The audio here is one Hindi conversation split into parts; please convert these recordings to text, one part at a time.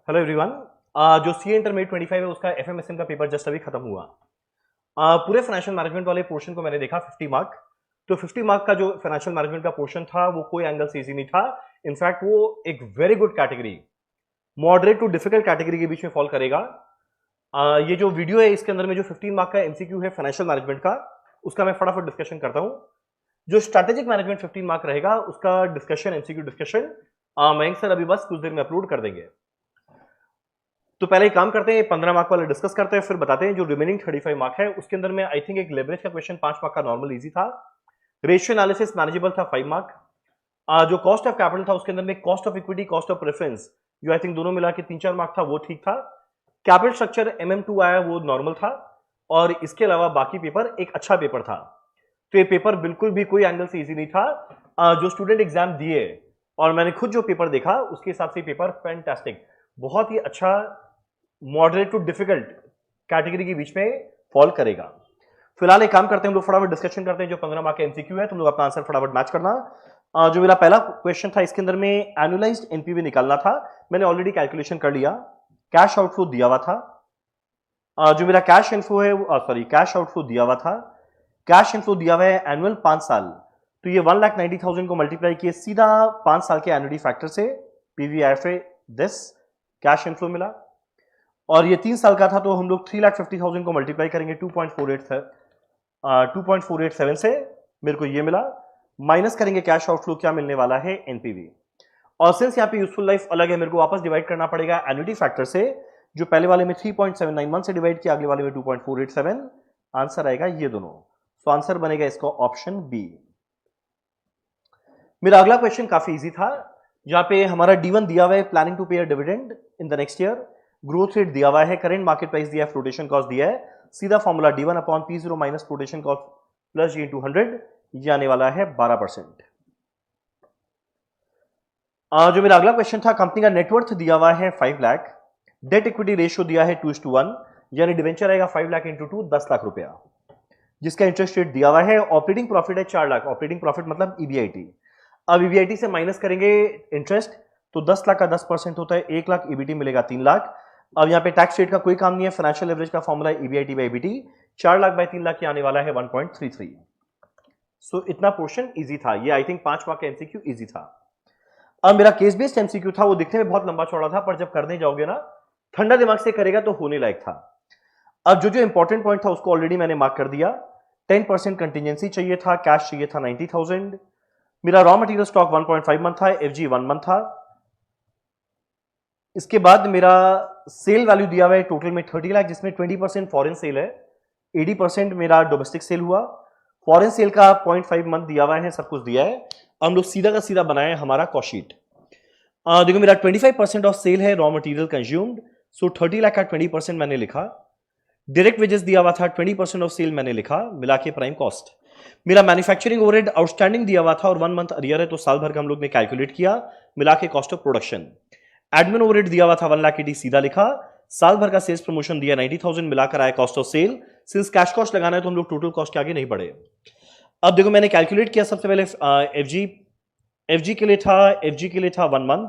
Hello everyone. जो सी इंटरमीडिएट 25 है उसका एफएमएसएम का पेपर जस्ट अभी खत्म हुआ। पूरे फाइनेंशियल मैनेजमेंट वाले पोर्शन को मैंने देखा 50 मार्क। तो 50 मार्क का जो फाइनेंशियल मैनेजमेंट का पोर्शन था वो कोई एंगल से इजी नहीं था। इनफैक्ट वो एक very good category, moderate to difficult category के बीच में फॉल करेगा। ये जो वीडियो है इसके अंदर में जो 15 मार्क का एमसीक्यू है फाइनेंशियल मैनेजमेंट का, उसका मैं फटाफट डिस्कशन करता हूं। जो स्ट्रैटेजिक मैनेजमेंट 15 मार्क रहेगा उसका discussion, MCQ discussion Mayank sir अभी बस कुछ देर में अपलोड कर देंगे। तो पहले एक काम करते हैं, 15 मार्क वाले डिस्कस करते हैं, फिर बताते हैं जो रिमेनिंग 35 मार्क है उसके अंदर में आई थिंक एक लेवरेज का क्वेश्चन 5 मार्क का नॉर्मल इजी था। रेशियो एनालिसिस मैनेजेबल था 5 मार्क। जो कॉस्ट ऑफ कैपिटल था उसके अंदर में cost of equity, cost of preference जो आई थिंक दोनों मिला के 3-4 मार्क था, वो ठीक था। कैपिटल स्ट्रक्चर MM2 आया वो नॉर्मल था। और इसके अलावा बाकी पेपर एक अच्छा पेपर था। तो ये पेपर बिल्कुल भी कोई एंगल से इजी नहीं था। जो स्टूडेंट एग्जाम दिए और मैंने खुद जो पेपर देखा उसके हिसाब से पेपर फैंटास्टिक, बहुत ही अच्छा, मॉडरेट टू डिफिकल्ट कैटेगरी के बीच में फॉल करेगा। फिलहाल एक काम करते हैं, हम लोग फटाफट डिस्कशन करते हैं। जो 15 मार्क का एमसीक्यू है तुम लोग अपना आंसर फटाफट मैच करना। जो मेरा पहला क्वेश्चन था इसके अंदर में एनुअलाइज्ड एनपीवी निकालना था। मैंने ऑलरेडी कैलकुलेशन कर लिया। कैश आउटफ्लो दिया हुआ था। जो मेरा कैश इनफ्लो है, कैश आउटफ्लो दिया हुआ था। कैश इनफ्लो दिया हुआ है एनुअल 5 साल। तो ये 1,90,000 को मल्टीप्लाई किए सीधा 5 साल के एनुअलिटी फैक्टर से पीवीआईएफए दिस कैश इनफ्लो मिला। और ये 3 साल का था तो हम लोग 3,50,000 को मल्टीप्लाई करेंगे 2.487 से, मेरे को ये मिला। माइनस करेंगे कैश आउटफ्लो, क्या मिलने वाला है एनपीवी। और सिंस यहाँ पे यूजफुल लाइफ अलग है, मेरे को वापस डिवाइड करना पड़ेगा एन्युटी फैक्टर से। जो पहले वाले में 3.791 से डिवाइड किया, अगले वाले में 2.487। आंसर आएगा ये दोनों। तो आंसर बनेगा इसका ऑप्शन बी। मेरा अगला क्वेश्चन काफी इजी था। जहां पे हमारा D1 दिया हुआ है, प्लानिंग टू पे a dividend in the next year. Growth rate दिया हुआ है, करंट मार्केट प्राइस दिया है, फ्लोटेशन कॉस्ट दिया है। सीधा formula D1 upon P0 minus flotation cost plus G into 100, ये आने वाला है 12%। जो मेरा अगला क्वेश्चन था, कंपनी का नेटवर्थ दिया हुआ है 5 लाख, डेट इक्विटी रेशियो दिया है 2:1, यानी डिवेंचर आएगा 5 लाख इंटू 2, 10 लाख रुपया, जिसका इंटरेस्ट रेट दिया हुआ है। ऑपरेटिंग प्रॉफिट है 4 लाख। ऑपरेटिंग प्रॉफिट मतलब EBIT। अब EBIT से माइनस करेंगे इंटरेस्ट, तो 10 लाख का 10% होता है 1 लाख, EBIT मिलेगा 3 लाख। अब यहाँ पे टैक्स रेट का कोई काम नहीं है, फाइनेंशियल एवरेज का formula EBIT by EBIT। 4 lakh by 3 lakh आने वाला है 1.33। सो इतना पोर्शन इजी था। ये आई थिंक 5 मार्क का एमसीक्यू इजी था। अब मेरा केस बेस्ड एमसीक्यू था, वो दिखने में बहुत लंबा चौड़ा था, पर जब करने जाओगे ना, ठंडा दिमाग से करेगा तो होने लायक था। अब जो जो इंपॉर्टेंट पॉइंट था उसको ऑलरेडी मैंने मार्क कर दिया। 10% कंटीजेंसी चाहिए था, कैश चाहिए था 90,000। मेरा रॉ मटेरियल स्टॉक 1.5 मंथ था, FG 1 मंथ था। इसके बाद मेरा सेल वैल्यू दिया हुआ है टोटल में 30 लाख, जिसमें 20% फॉरेन सेल है, 80% मेरा डोमेस्टिक सेल हुआ। फॉरेन सेल का 0.5 मंथ दिया हुआ है, सब कुछ दिया है। हम लोग सीधा का सीधा बनाए हमारा कॉस्ट शीट। देखो मेरा 25% ऑफ सेल है रॉ मटेरियल कंज्यूम्ड, सो 30 लाख का 20% मैंने लिखा। डायरेक्ट वेजेस दिया हुआ था 20% ऑफ सेल मैंने लिखा, मिला के प्राइम कॉस्ट। मेरा मैन्युफैक्चरिंग ओवरहेड आउटस्टैंडिंग दिया हुआ था और 1 मंथ अरियर है, तो साल भर का हम लोग ने कैलकुलेट किया, मिला के cost of production. Admin overhead दिया हुआ था 1 लाख 80, सीधा लिखा। साल भर का सेल्स प्रमोशन दिया 90,000, मिलाकर आया cost of sale. Since cash cost लगाना है तो हम लोग टोटल कॉस्ट के आगे नहीं बढ़े। अब देखो मैंने कैलकुलेट किया, सबसे पहले FG के लिए था 1 मंथ,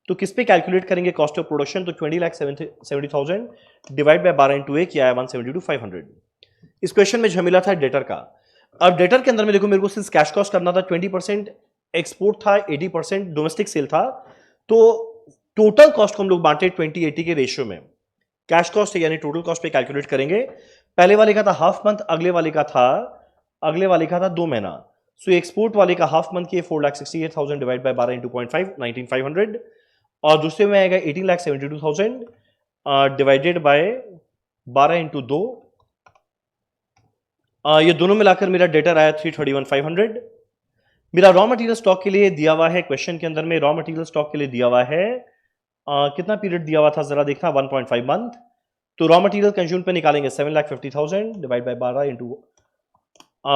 तो किस पे कैलकुलेट करेंगे कॉस्ट ऑफ प्रोडक्शन, तो 20,70,000 डिवाइड बाय 12 इंटू 1 किया है 172,500। इस क्वेश्चन में झमेला था डेटर का। अब डेटर के अंदर में देखो मेरे को सिंस कैश कॉस्ट करना था, 20% एक्सपोर्ट था, 80% डोमेस्टिक सेल था, तो टोटल कॉस्ट को हम लोग बांटे 20-80 के रेशियो में। कैश कॉस्ट यानी टोटल कॉस्ट पे कैलकुलेट करेंगे। पहले वाले का था हाफ मंथ, अगले वाले का था 2 महीना। सो एक्सपोर्ट वाले का हाफ मंथ के 4,68,000 डिवाइड बाय 12 इंटू 0.5, 19,500। और दूसरे में आएगा 18,72,000 डिवाइडेड बाय 12 इंटू 2। ये दोनों मिलाकर मेरा डेटर आया 331,500। मेरा रॉ मटेरियल स्टॉक के लिए दिया हुआ है, क्वेश्चन के अंदर में रॉ मटेरियल स्टॉक के लिए दिया हुआ है कितना पीरियड दिया हुआ था जरा देखना, 1.5 मंथ। तो रॉ मटेरियल कंज्यूम पे निकालेंगे 7,50,000 डिवाइड बाय 12 इंटू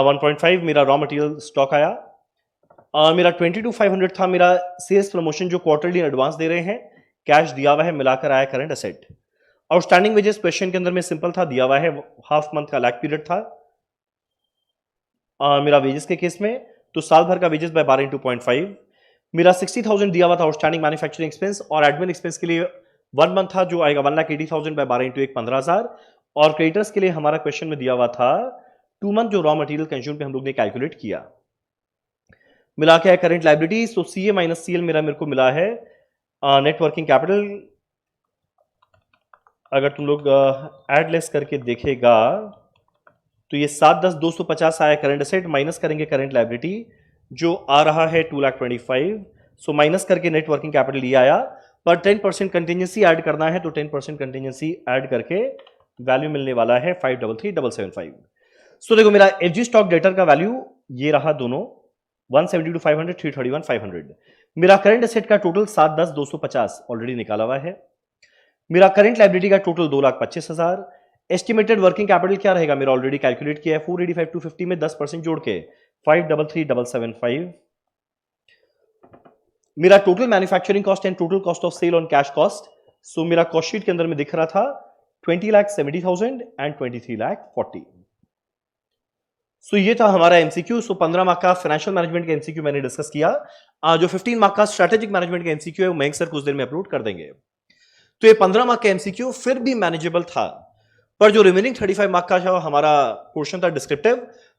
1.5, मेरा रॉ मटेरियल स्टॉक आया। मेरा 22,500 था मेरा सेल्स प्रमोशन जो क्वार्टरली एडवांस दे रहे हैं, कैश दिया हुआ है, मिलाकर आया current asset. Outstanding wages question के अंदर में सिंपल था, दिया हुआ है हाफ मंथ का लैक पीरियड था मेरा वेजेस के केस में, तो साल भर का वेजेस बाय 12 इंटू 0.5। मेरा 60,000 दिया हुआ था आउटस्टैंडिंग मैन्युफैक्चरिंग एक्सपेंस, और एडमिन एक्सपेंस के लिए 1 मंथ था जो आएगा 1,80,000 बाय 12 इंटू 1 15,000। और क्रेडिटर्स के लिए हमारा क्वेश्चन में दिया हुआ था 2 मंथ जो रॉ मटेरियल कंज्यूम पे हम लोग ने कैलकुलेट किया। मिला के है करंट लाइबिलिटीज, तो सीए माइनस सीएल मेरे को मिला है नेट वर्किंग कैपिटल। अगर तुम लोग एड लेस करके देखेगा तो ये 7,10,250 आया करंट एसेट, माइनस करेंगे करंट लाइबिलिटी जो आ रहा है 2,25,000। सो माइनस करके नेट वर्किंग कैपिटल ये आया, पर 10% कंटिजेंसी ऐड करना है तो 10% कंटिजेंसी ऐड करके वैल्यू मिलने वाला है 533,775। सो देखो मेरा एफजी स्टॉक डेटर का वैल्यू ये रहा दोनों 172 500 331 500। मेरा करंट एसेट का टोटल 7,10,250 ऑलरेडी निकाला हुआ है। मेरा करंट लाइबिलिटी का टोटल 2,25,000। एस्टिमेटेड वर्किंग कैपिटल क्या रहेगा मेरा ऑलरेडी कैलकुलेट किया है 485,250 में 10% जोड़ के 533,775। मेरा total manufacturing cost and total cost of sale on cash cost, so मेरा कॉस्ट शीट के अंदर में दिख रहा था 20,70,000 एंड 23,40,000। सो ये था हमारा एमसीक्यू। सो 15 मार्क का फाइनेंशियल मैनेजमेंट का एमसीक्यू मैंने डिस्कस किया। जो 15 मार्क का स्ट्रेटेजिक मैनेजमेंट का एमसीक्यू है वो मयंक सर कुछ देर में अपलोड कर देंगे। तो ये 15 मार्क का एमसीक्यू फिर भी मैनेजेबल था, पर जो रिमेनिंग 35 मार्क का जो हमारा पोर्शन था डिस्क्रिप्टिव,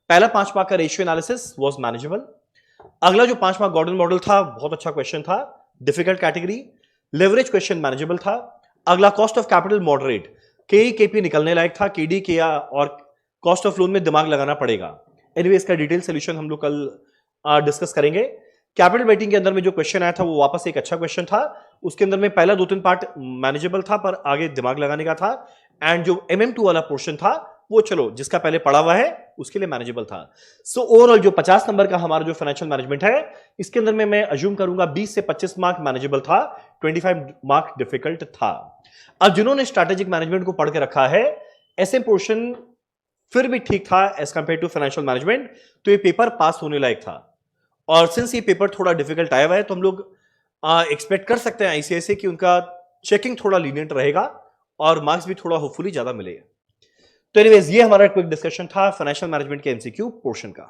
पहला 5 मार्क का रेशियो एनालिसिस वाज मैनेजेबल। अगला जो 5 मार्क गॉर्डन मॉडल था बहुत अच्छा क्वेश्चन था, difficult category. Leverage question manageable था। अगला cost of capital moderate, KP निकलने लायक था, केडी के और कॉस्ट ऑफ लोन में दिमाग लगाना पड़ेगा। एनीवे इसका डिटेल सोल्यूशन हम लोग कल डिस्कस करेंगे। कैपिटल वेटिंग के अंदर में जो क्वेश्चन आया था वो वापस एक अच्छा क्वेश्चन था। उसके अंदर में पहला 2-3 पार्ट मैनेजेबल था पर आगे दिमाग लगाने का था। एंड जो MM2 वाला पोर्शन था वो चलो जिसका पहले पढ़ा हुआ है उसके लिए मैनेजेबल था। सो ओवरऑल जो 50 नंबर का हमारा जो फाइनेंशियल मैनेजमेंट है इसके अंदर में मैं अज्यूम करूंगा 20 से 25 मार्क मैनेजेबल था, 25 मार्क डिफिकल्ट था। अब जिन्होंने स्ट्रैटेजिक मैनेजमेंट को पढ़ के रखा है ऐसे पोर्शन फिर भी ठीक था as compare to financial management, तो ये पेपर पास होने लायक था। और सिंस ये पेपर थोड़ा डिफिकल्ट आया हुआ है तो हम लोग एक्सपेक्ट कर सकते हैं आईसीआईसीआई कि उनका चेकिंग थोड़ा लीनियंट रहेगा और मार्क्स भी थोड़ा होपफुली ज्यादा मिलेगा। तो एनीवेज ये हमारा क्विक डिस्कशन था फाइनेंशियल मैनेजमेंट के एमसीक्यू पोर्शन का।